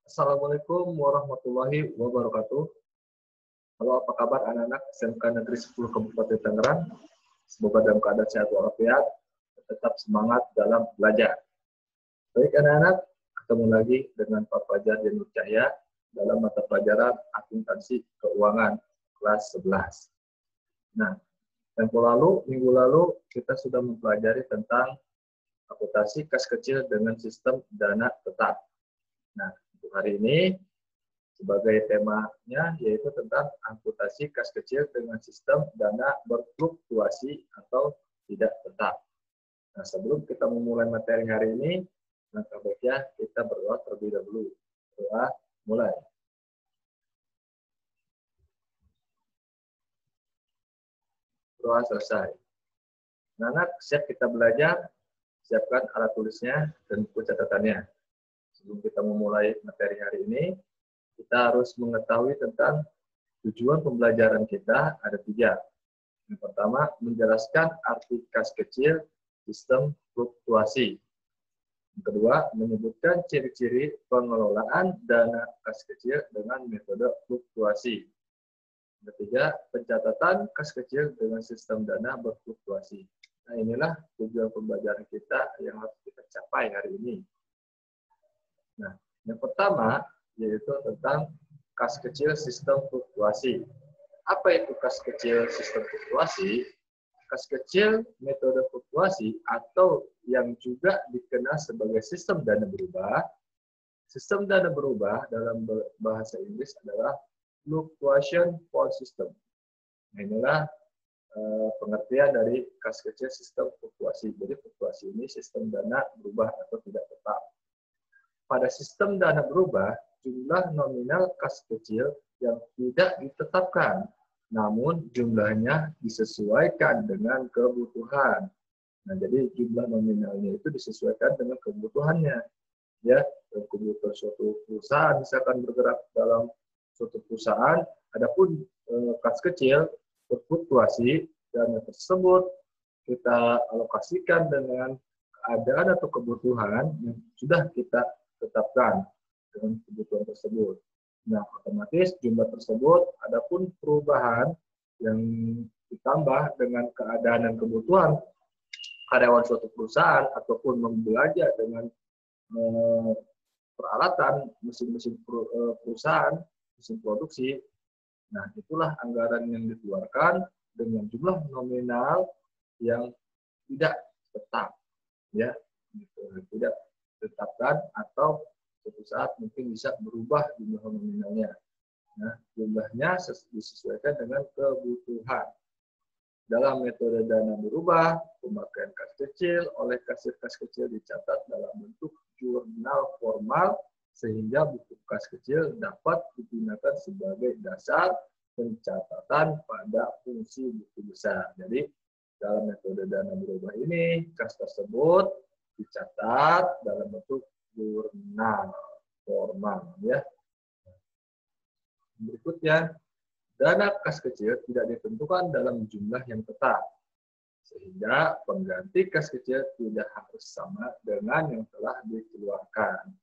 Assalamualaikum warahmatullahi wabarakatuh. Halo, apa kabar anak-anak SMK Negeri 10 Kabupaten Tangerang? Semoga dalam keadaan sehat walafiat, tetap semangat dalam belajar. Baik anak-anak, ketemu lagi dengan Pak Fajar dan Nur Cahya dalam mata pelajaran akuntansi keuangan kelas 11. Nah, minggu lalu kita sudah mempelajari tentang akuntansi kas kecil dengan sistem dana tetap. Nah, untuk hari ini sebagai temanya yaitu tentang akuntansi kas kecil dengan sistem dana berfluktuasi atau tidak tetap. Nah, sebelum kita memulai materi hari ini, langkah baiknya kita berdoa terlebih dahulu. Doa mulai. Doa selesai. Anak-anak siap kita belajar, siapkan alat tulisnya dan buku catatannya. Sebelum kita memulai materi hari ini, kita harus mengetahui tentang tujuan pembelajaran kita ada 3. Yang pertama, menjelaskan arti kas kecil sistem fluktuasi. Yang kedua, menyebutkan ciri-ciri pengelolaan dana kas kecil dengan metode fluktuasi. Yang ketiga, pencatatan kas kecil dengan sistem dana berfluktuasi. Nah, inilah tujuan pembelajaran kita yang harus kita capai hari ini. Nah, yang pertama yaitu tentang kas kecil sistem fluktuasi. Apa itu kas kecil sistem fluktuasi? Kas kecil metode fluktuasi atau yang juga dikenal sebagai sistem dana berubah. Sistem dana berubah dalam bahasa Inggris adalah fluctuation point system. Nah, inilah pengertian dari kas kecil sistem fluktuasi. Jadi fluktuasi ini sistem dana berubah atau tidak tetap. Pada sistem dana berubah, jumlah nominal kas kecil yang tidak ditetapkan, namun jumlahnya disesuaikan dengan kebutuhan. Nah, jadi jumlah nominalnya itu disesuaikan dengan kebutuhannya. Ya, kebutuhan suatu perusahaan misalkan bergerak dalam suatu perusahaan, adapun kas kecil berfluktuasi dana tersebut kita alokasikan dengan keadaan atau kebutuhan yang sudah kita tetapkan dengan kebutuhan tersebut. Nah, otomatis jumlah tersebut adapun perubahan yang ditambah dengan keadaan dan kebutuhan karyawan suatu perusahaan ataupun membelanja dengan peralatan mesin-mesin perusahaan, mesin produksi. Nah, itulah anggaran yang dikeluarkan dengan jumlah nominal yang tidak tetap, ya, tidak ditetapkan atau suatu saat mungkin bisa berubah jumlah nominalnya. Nah, jumlahnya disesuaikan dengan kebutuhan. Dalam metode dana berubah, pemakaian kas kecil oleh kasir kas kecil dicatat dalam bentuk jurnal formal sehingga buku kas kecil dapat digunakan sebagai dasar pencatatan pada fungsi buku besar. Jadi, dalam metode dana berubah ini, kas tersebut dicatat dalam bentuk jurnal formal, ya. Berikutnya, dana kas kecil tidak ditentukan dalam jumlah yang tetap, sehingga pengganti kas kecil tidak harus sama dengan yang telah dikeluarkan.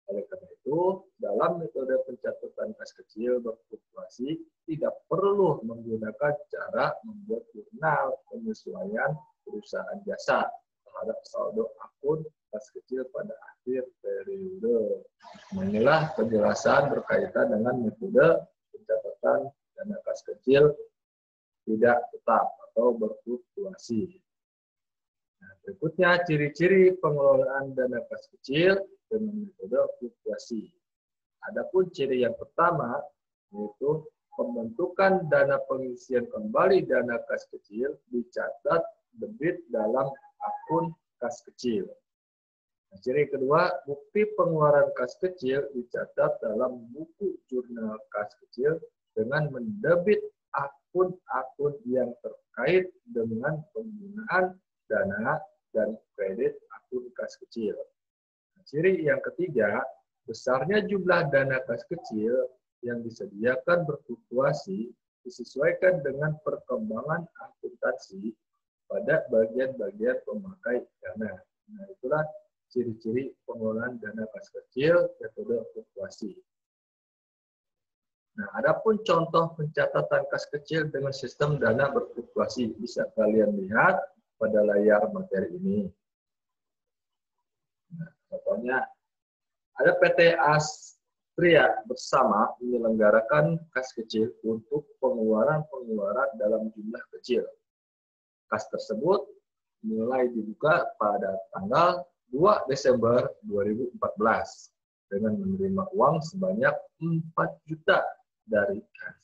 Oleh karena itu, dalam metode pencatatan kas kecil berfluktuasi tidak perlu menggunakan cara membuat jurnal penyesuaian perusahaan jasa terhadap saldo akun kas kecil pada akhir periode. Nah, inilah penjelasan berkaitan dengan metode pencatatan dana kas kecil tidak tetap atau berfluktuasi. Nah, berikutnya ciri-ciri pengelolaan dana kas kecil dengan metode fluktuasi. Adapun ciri yang pertama yaitu pembentukan dana pengisian kembali dana kas kecil dicatat debit dalam akun kas kecil. Nah, ciri kedua, bukti pengeluaran kas kecil dicatat dalam buku jurnal kas kecil dengan mendebit akun-akun yang terkait dengan penggunaan dana dan kredit akun kas kecil. Nah, ciri yang ketiga, besarnya jumlah dana kas kecil yang disediakan berfluktuasi disesuaikan dengan perkembangan akuntansi pada bagian-bagian pemakai dana. Nah, itulah ciri-ciri pengelolaan dana kas kecil metode fluktuasi. berfluktuasi. Nah, adapun contoh pencatatan kas kecil dengan sistem dana berfluktuasi bisa kalian lihat pada layar materi ini. Nah, contohnya ada PT Astria bersama menyelenggarakan kas kecil untuk pengeluaran dalam jumlah kecil. Kas tersebut mulai dibuka pada tanggal 2 Desember 2014 dengan menerima uang sebanyak 4 juta dari kas.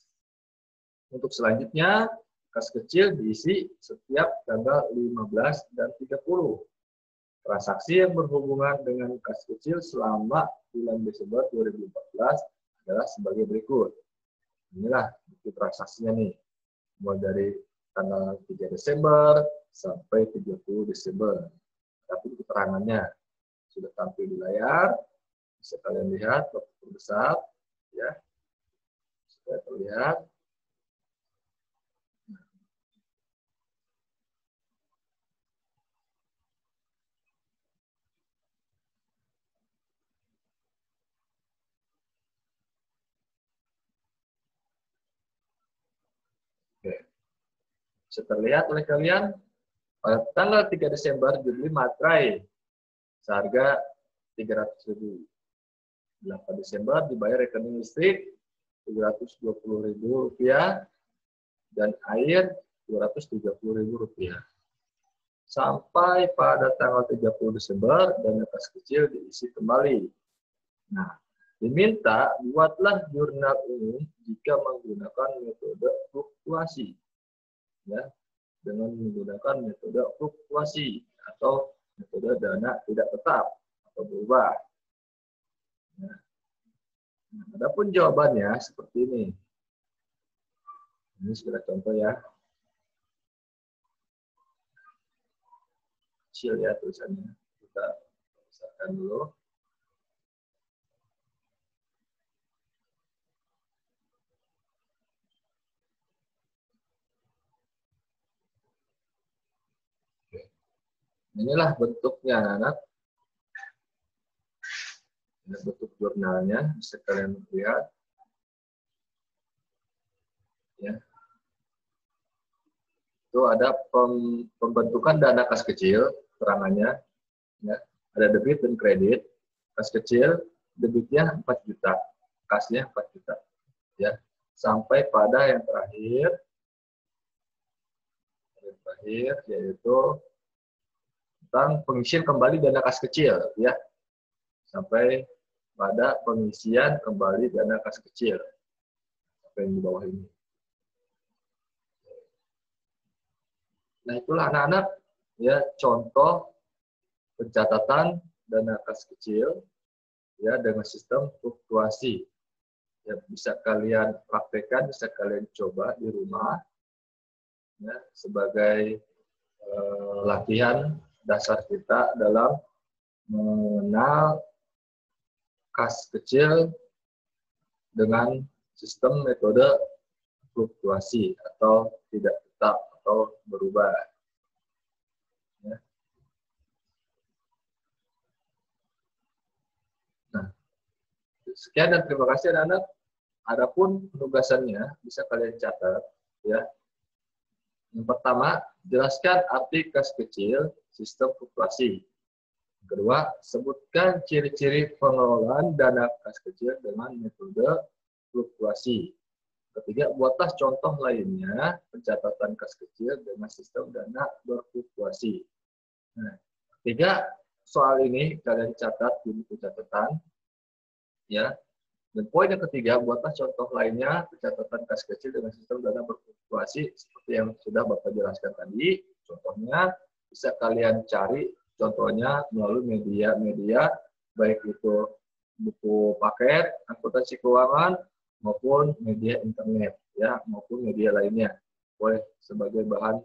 Untuk selanjutnya, kas kecil diisi setiap tanggal 15 dan 30. Transaksi yang berhubungan dengan kas kecil selama bulan Desember 2014 adalah sebagai berikut. Inilah bukti transaksinya nih. Mulai dari tanggal 3 Desember sampai 30 Desember. Tapi keterangannya sudah tampil di layar. Bisa kalian lihat waktu besar, ya. Supaya terlihat. Oke. Bisa terlihat oleh kalian pada tanggal 3 Desember dibeli materai seharga 300.000. 8 Desember dibayar rekening listrik Rp320.000 dan air Rp230.000. Sampai pada tanggal 30 Desember dana kas kecil diisi kembali. Nah, diminta buatlah jurnal umum jika menggunakan metode fluktuasi. Ya, dengan menggunakan metode fluktuasi atau metode dana tidak tetap atau berubah. Nah, adapun jawabannya seperti ini. Ini sudah contoh ya. Kecil ya tulisannya. Kita besarkan dulu. Oke. Inilah bentuknya anak-anak. Ini bentuk jurnalnya, bisa kalian lihat. Ya. Itu ada pembentukan dana kas kecil, terangannya. Ya. Ada debit dan kredit. Kas kecil, debitnya 4 juta, kasnya 4 juta. Ya. Sampai pada yang terakhir yaitu tentang pengisian kembali dana kas kecil. Ya. Sampai pada pengisian kembali dana kas kecil. Sampai di bawah ini. Nah, itulah anak-anak ya contoh pencatatan dana kas kecil ya dengan sistem fluktuasi. Ya, bisa kalian praktekkan, bisa kalian coba di rumah ya, sebagai latihan dasar kita dalam mengenal kas kecil dengan sistem metode fluktuasi atau tidak tetap atau berubah. Ya. Nah, sekian dan terima kasih anak-anak. Adapun penugasannya bisa kalian catat ya. Yang pertama, jelaskan arti kas kecil sistem fluktuasi. Yang kedua, sebutkan ciri-ciri pengelolaan dana kas kecil dengan metode fluktuasi. Ketiga, buatlah contoh lainnya pencatatan kas kecil dengan sistem dana berfluktuasi. Nah, ketiga, soal ini kalian catat di buku catatan. Ya. Dan poin yang ketiga, buatlah contoh lainnya pencatatan kas kecil dengan sistem dana berfluktuasi seperti yang sudah Bapak jelaskan tadi. Contohnya bisa kalian cari contohnya melalui media-media baik itu buku paket, akuntansi keuangan maupun media internet ya, maupun media lainnya. Boleh sebagai bahan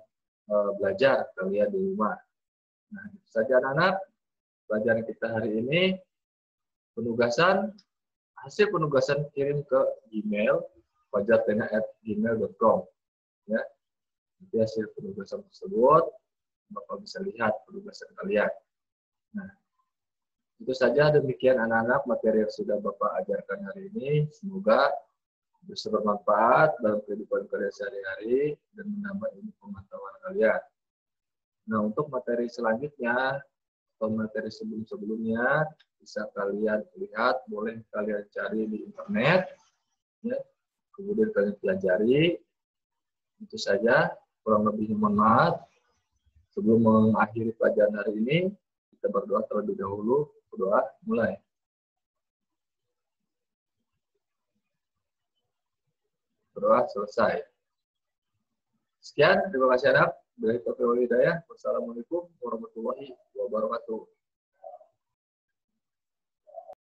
belajar kalian di rumah. Nah, itu saja anak-anak pelajaran kita hari ini. Penugasan, hasil penugasan kirim ke Gmail fajartena@gmail.com ya. Nanti hasil penugasan tersebut Bapak bisa lihat penugasan kalian. Nah, Itu saja, demikian anak-anak materi yang sudah Bapak ajarkan hari ini. Semoga bisa bermanfaat dalam kehidupan kalian sehari-hari dan menambah ilmu pengetahuan kalian. Nah, untuk materi selanjutnya atau materi sebelum-sebelumnya bisa kalian lihat, boleh kalian cari di internet, ya. Kemudian kalian pelajari. Itu saja, kurang lebih mohon maaf. Sebelum mengakhiri pelajaran hari ini, kita berdoa terlebih dahulu. Berdoa, mulai. Berdoa, selesai. Sekian, terima kasih anak. Dari Taufiq wal Hidayah. Wassalamualaikum warahmatullahi wabarakatuh.